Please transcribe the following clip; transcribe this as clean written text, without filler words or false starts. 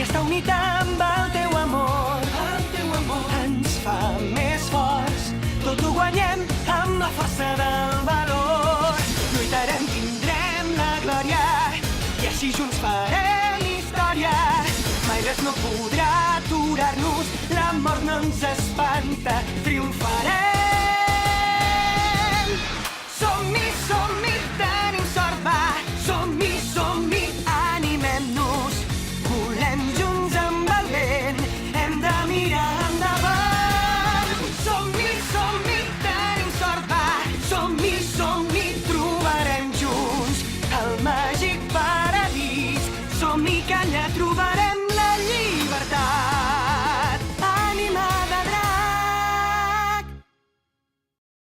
Aquesta unitat amb el teu amor ens fa més forts. Tot ho guanyem amb la força del valor. Lluitarem, tindrem la glòria i així junts farem història. Mai res no podrà aturar-nos, la mort no ens espanta, triomfarem.